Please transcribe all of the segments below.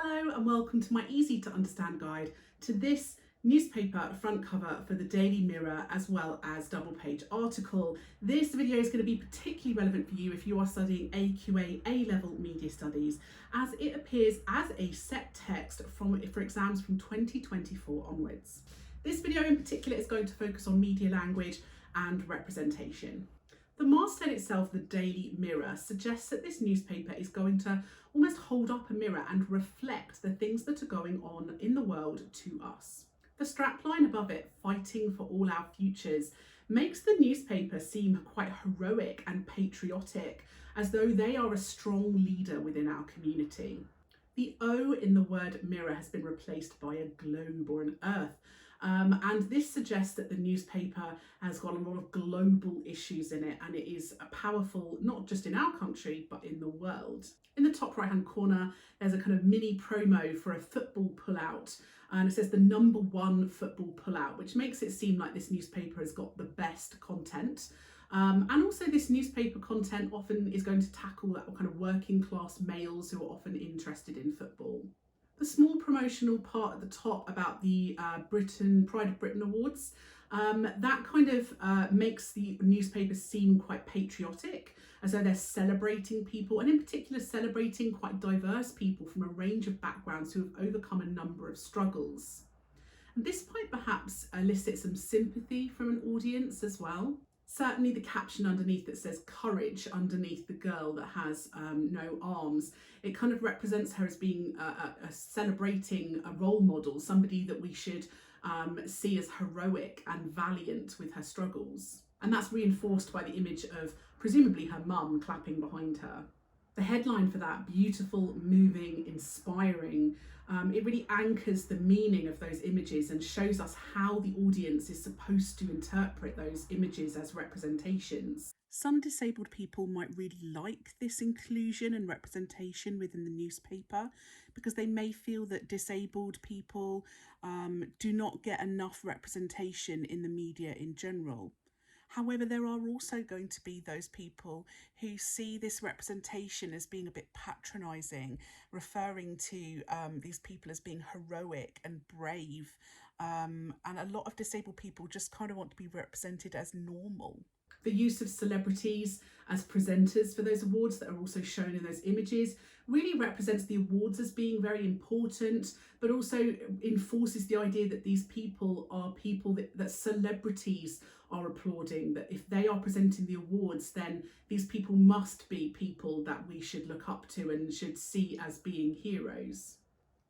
Hello and welcome to my easy to understand guide to this newspaper front cover for the Daily Mirror as well as double page article. This video is going to be particularly relevant for you if you are studying AQA A-level media studies, as it appears as a set text for exams from 2024 onwards. This video in particular is going to focus on media language and representation. The masthead itself, the Daily Mirror, suggests that this newspaper is going to almost hold up a mirror and reflect the things that are going on in the world to us. The strapline above it, "Fighting for all our futures," makes the newspaper seem quite heroic and patriotic, as though they are a strong leader within our community. The O in the word mirror has been replaced by a globe or an earth. And this suggests that the newspaper has got a lot of global issues in it, and it is powerful not just in our country but in the world. In the top right hand corner there's a kind of mini promo for a football pullout, and it says the #1 football pullout, which makes it seem like this newspaper has got the best content. And also this newspaper content often is going to tackle that kind of working class males who are often interested in football. The small promotional part at the top about the Pride of Britain Awards, that kind of makes the newspaper seem quite patriotic, as though they're celebrating people, and in particular celebrating quite diverse people from a range of backgrounds who have overcome a number of struggles. And this might perhaps elicit some sympathy from an audience as well. Certainly the caption underneath that says "courage" underneath the girl that has no arms, it kind of represents her as being celebrating a role model, somebody that we should see as heroic and valiant with her struggles. And that's reinforced by the image of presumably her mum clapping behind her. The headline for that, "Beautiful, moving, inspiring," it really anchors the meaning of those images and shows us how the audience is supposed to interpret those images as representations. Some disabled people might really like this inclusion and representation within the newspaper because they may feel that disabled people do not get enough representation in the media in general. However, there are also going to be those people who see this representation as being a bit patronising, referring to these people as being heroic and brave, and a lot of disabled people just kind of want to be represented as normal. The use of celebrities as presenters for those awards that are also shown in those images really represents the awards as being very important, but also enforces the idea that these people are people that celebrities are applauding, that if they are presenting the awards, then these people must be people that we should look up to and should see as being heroes.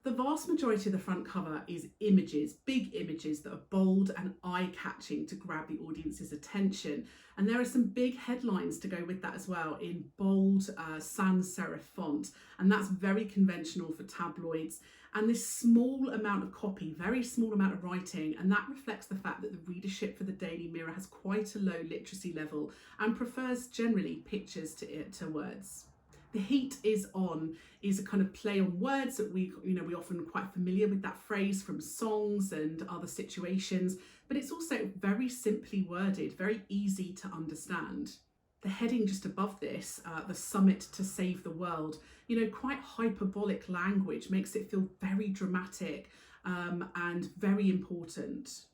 The vast majority of the front cover is images, big images that are bold and eye-catching to grab the audience's attention. And there are some big headlines to go with that as well in bold sans serif font. And that's very conventional for tabloids. And this small amount of copy, very small amount of writing, and that reflects the fact that the readership for the Daily Mirror has quite a low literacy level and prefers generally pictures to words. The heat is on is a kind of play on words that we often quite familiar with that phrase from songs and other situations, but it's also very simply worded, very easy to understand. The heading just above this, the summit to save the world, quite hyperbolic language makes it feel very dramatic and very important.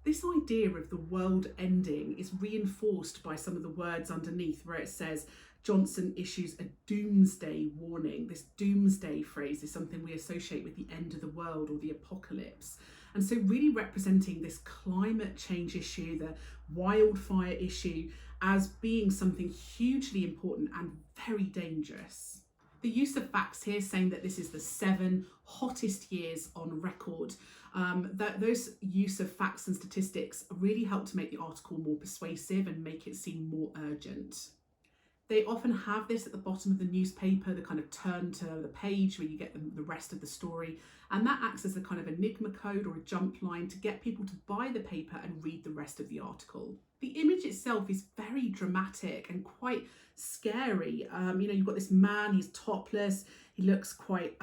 This idea of the world ending is reinforced by some of the words underneath where it says Johnson issues a doomsday warning. This doomsday phrase is something we associate with the end of the world or the apocalypse. And so really representing this climate change issue, the wildfire issue, as being something hugely important and very dangerous. The use of facts here, saying that this is the 7 hottest years on record, those use of facts and statistics really help to make the article more persuasive and make it seem more urgent. They often have this at the bottom of the newspaper, the kind of turn to the page where you get the rest of the story, and that acts as a kind of enigma code or a jump line to get people to buy the paper and read the rest of the article. The image itself is very dramatic and quite scary. You've got this man, he's topless, he looks quite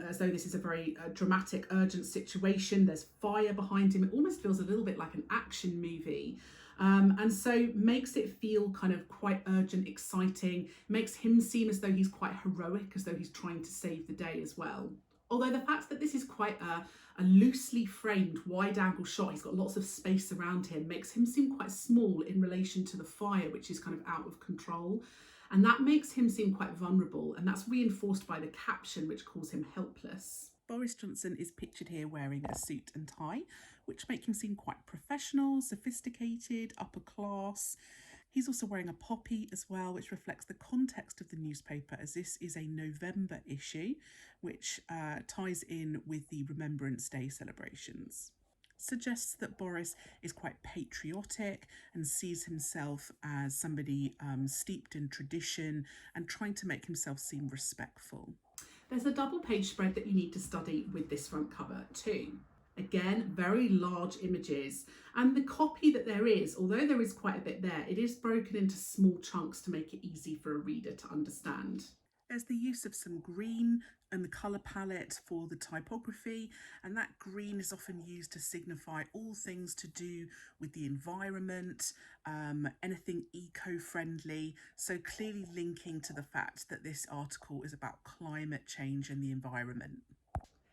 as though this is a very dramatic, urgent situation. There's fire behind him. It almost feels a little bit like an action movie. And so makes it feel kind of quite urgent, exciting, makes him seem as though he's quite heroic, as though he's trying to save the day as well. Although the fact that this is quite a loosely framed wide angle shot, he's got lots of space around him, makes him seem quite small in relation to the fire, which is kind of out of control. And that makes him seem quite vulnerable, and that's reinforced by the caption, which calls him helpless. Boris Johnson is pictured here wearing a suit and tie, which make him seem quite professional, sophisticated, upper class. He's also wearing a poppy as well, which reflects the context of the newspaper, as this is a November issue, which ties in with the Remembrance Day celebrations. Suggests that Boris is quite patriotic and sees himself as somebody steeped in tradition and trying to make himself seem respectful. There's a double page spread that you need to study with this front cover too. Again, very large images, and the copy that there is, although there is quite a bit there, it is broken into small chunks to make it easy for a reader to understand. There's the use of some green and the colour palette for the typography, and that green is often used to signify all things to do with the environment, anything eco-friendly, so clearly linking to the fact that this article is about climate change and the environment.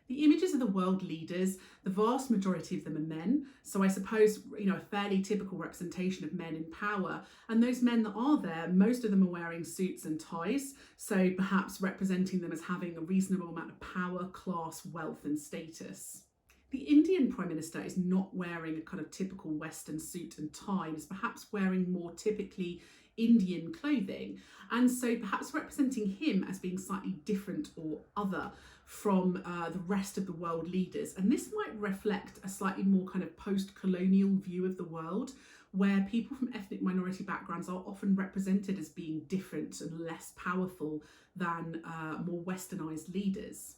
The images of the world leaders, the vast majority of them are men, so I suppose, a fairly typical representation of men in power. And those men that are there, most of them are wearing suits and ties, so perhaps representing them as having a reasonable amount of power, class, wealth and status. The Indian Prime Minister is not wearing a kind of typical Western suit and tie, is perhaps wearing more typically Indian clothing, and so perhaps representing him as being slightly different or other from the rest of the world leaders. And this might reflect a slightly more kind of post-colonial view of the world, where people from ethnic minority backgrounds are often represented as being different and less powerful than more westernized leaders.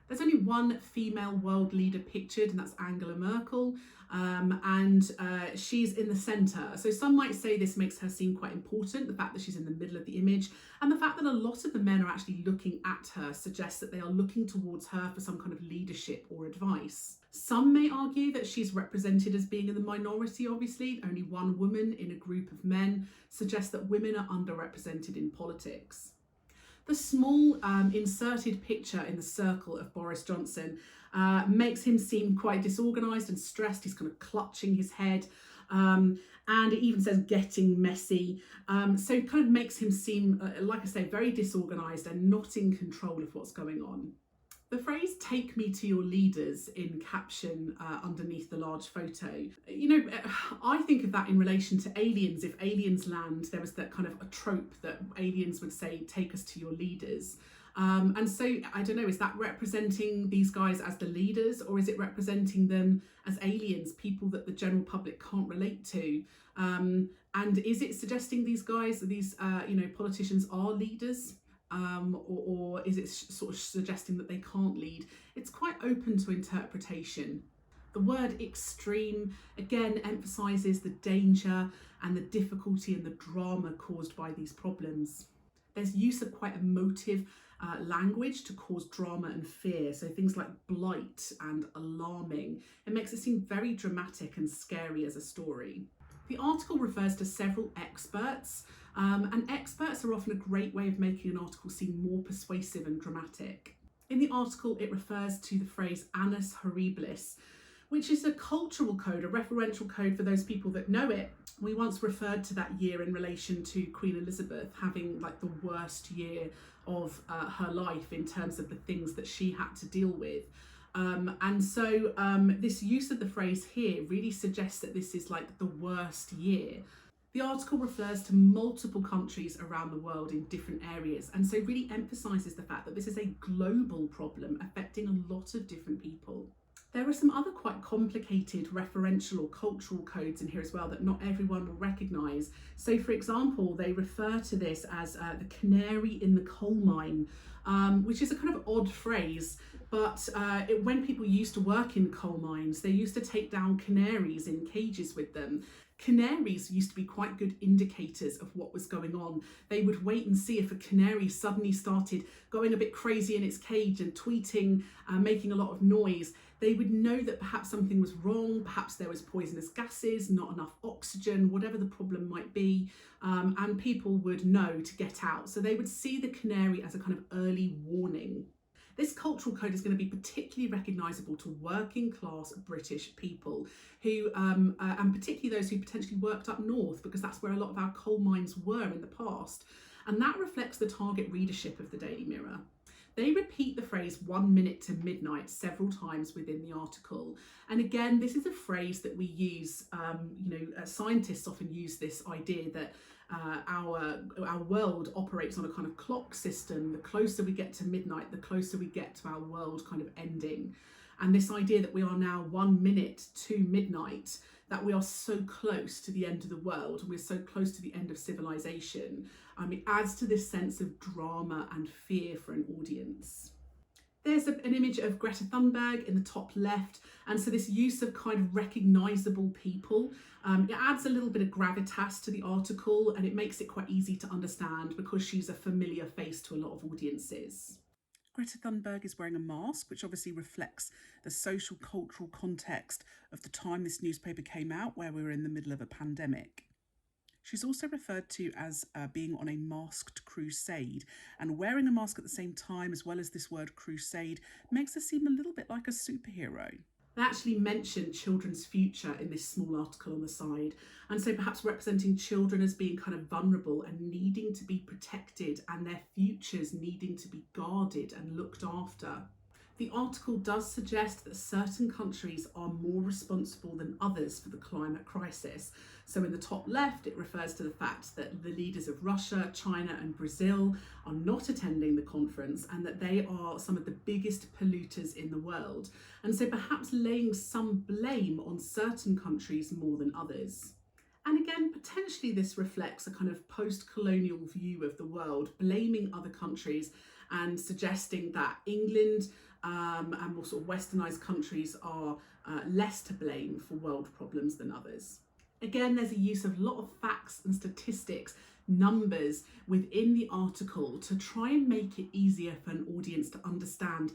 There's only one female world leader pictured, and that's Angela Merkel, and she's in the centre. So some might say this makes her seem quite important, the fact that she's in the middle of the image, and the fact that a lot of the men are actually looking at her suggests that they are looking towards her for some kind of leadership or advice. Some may argue that she's represented as being in the minority, obviously. Only one woman in a group of men suggests that women are underrepresented in politics. The small inserted picture in the circle of Boris Johnson makes him seem quite disorganised and stressed. He's kind of clutching his head, and it even says getting messy. So it kind of makes him seem, like I say, very disorganised and not in control of what's going on. The phrase "take me to your leaders" in caption underneath the large photo, I think of that in relation to aliens. If aliens land, there was that kind of a trope that aliens would say, "take us to your leaders." And so, I don't know, is that representing these guys as the leaders, or is it representing them as aliens, people that the general public can't relate to? And is it suggesting these guys, these politicians are leaders? Or is it sort of suggesting that they can't lead? It's quite open to interpretation. The word extreme again emphasises the danger and the difficulty and the drama caused by these problems. There's use of quite emotive language to cause drama and fear, so things like blight and alarming. It makes it seem very dramatic and scary as a story. The article refers to several experts, and experts are often a great way of making an article seem more persuasive and dramatic. In the article, it refers to the phrase annus horribilis, which is a cultural code, a referential code for those people that know it. We once referred to that year in relation to Queen Elizabeth having like the worst year of her life in terms of the things that she had to deal with. And so this use of the phrase here really suggests that this is like the worst year. The article refers to multiple countries around the world in different areas, and so really emphasises the fact that this is a global problem affecting a lot of different people. There are some other quite complicated referential or cultural codes in here as well that not everyone will recognise. So for example, they refer to this as the canary in the coal mine, which is a kind of odd phrase, but when people used to work in coal mines, they used to take down canaries in cages with them. Canaries used to be quite good indicators of what was going on. They would wait and see if a canary suddenly started going a bit crazy in its cage and tweeting, making a lot of noise. They would know that perhaps something was wrong, perhaps there was poisonous gases, not enough oxygen, whatever the problem might be, and people would know to get out. So they would see the canary as a kind of early warning. This cultural code is going to be particularly recognisable to working class British people who, and particularly those who potentially worked up north, because that's where a lot of our coal mines were in the past. And that reflects the target readership of the Daily Mirror. They repeat the phrase 1 minute to midnight several times within the article. And again, this is a phrase that we use, scientists often use this idea that our world operates on a kind of clock system. The closer we get to midnight, the closer we get to our world kind of ending. And this idea that we are now 1 minute to midnight, that we are so close to the end of the world, and we're so close to the end of civilization, it adds to this sense of drama and fear for an audience. There's an image of Greta Thunberg in the top left, and so this use of kind of recognisable people, it adds a little bit of gravitas to the article, and it makes it quite easy to understand because she's a familiar face to a lot of audiences. Greta Thunberg is wearing a mask, which obviously reflects the social cultural context of the time this newspaper came out, where we were in the middle of a pandemic. She's also referred to as being on a masked crusade, and wearing a mask at the same time, as well as this word crusade, makes her seem a little bit like a superhero. They actually mention children's future in this small article on the side, and so perhaps representing children as being kind of vulnerable and needing to be protected, and their futures needing to be guarded and looked after. The article does suggest that certain countries are more responsible than others for the climate crisis. So in the top left, it refers to the fact that the leaders of Russia, China and Brazil are not attending the conference, and that they are some of the biggest polluters in the world. And so perhaps laying some blame on certain countries more than others. And again, potentially this reflects a kind of post-colonial view of the world, blaming other countries and suggesting that England and more sort of westernised countries are less to blame for world problems than others. Again, there's a use of a lot of facts and statistics, numbers within the article to try and make it easier for an audience to understand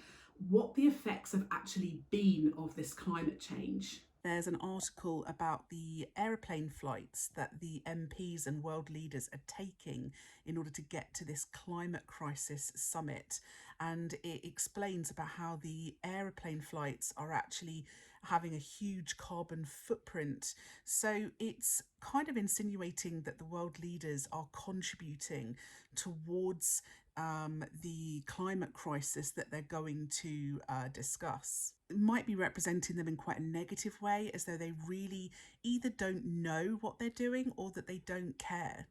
what the effects have actually been of this climate change. There's an article about the aeroplane flights that the MPs and world leaders are taking in order to get to this climate crisis summit. And it explains about how the aeroplane flights are actually having a huge carbon footprint. So it's kind of insinuating that the world leaders are contributing towards the climate crisis that they're going to discuss. It might be representing them in quite a negative way, as though they really either don't know what they're doing or that they don't care.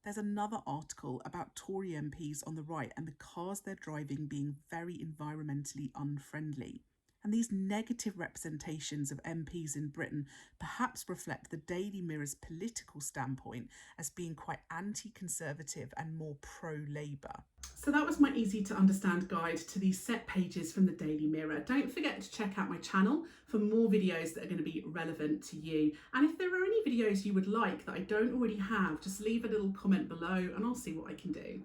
There's another article about Tory MPs on the right and the cars they're driving being very environmentally unfriendly. And these negative representations of MPs in Britain perhaps reflect the Daily Mirror's political standpoint as being quite anti-conservative and more pro-Labour. So that was my easy to understand guide to these set pages from the Daily Mirror. Don't forget to check out my channel for more videos that are going to be relevant to you. And if there are any videos you would like that I don't already have, just leave a little comment below and I'll see what I can do.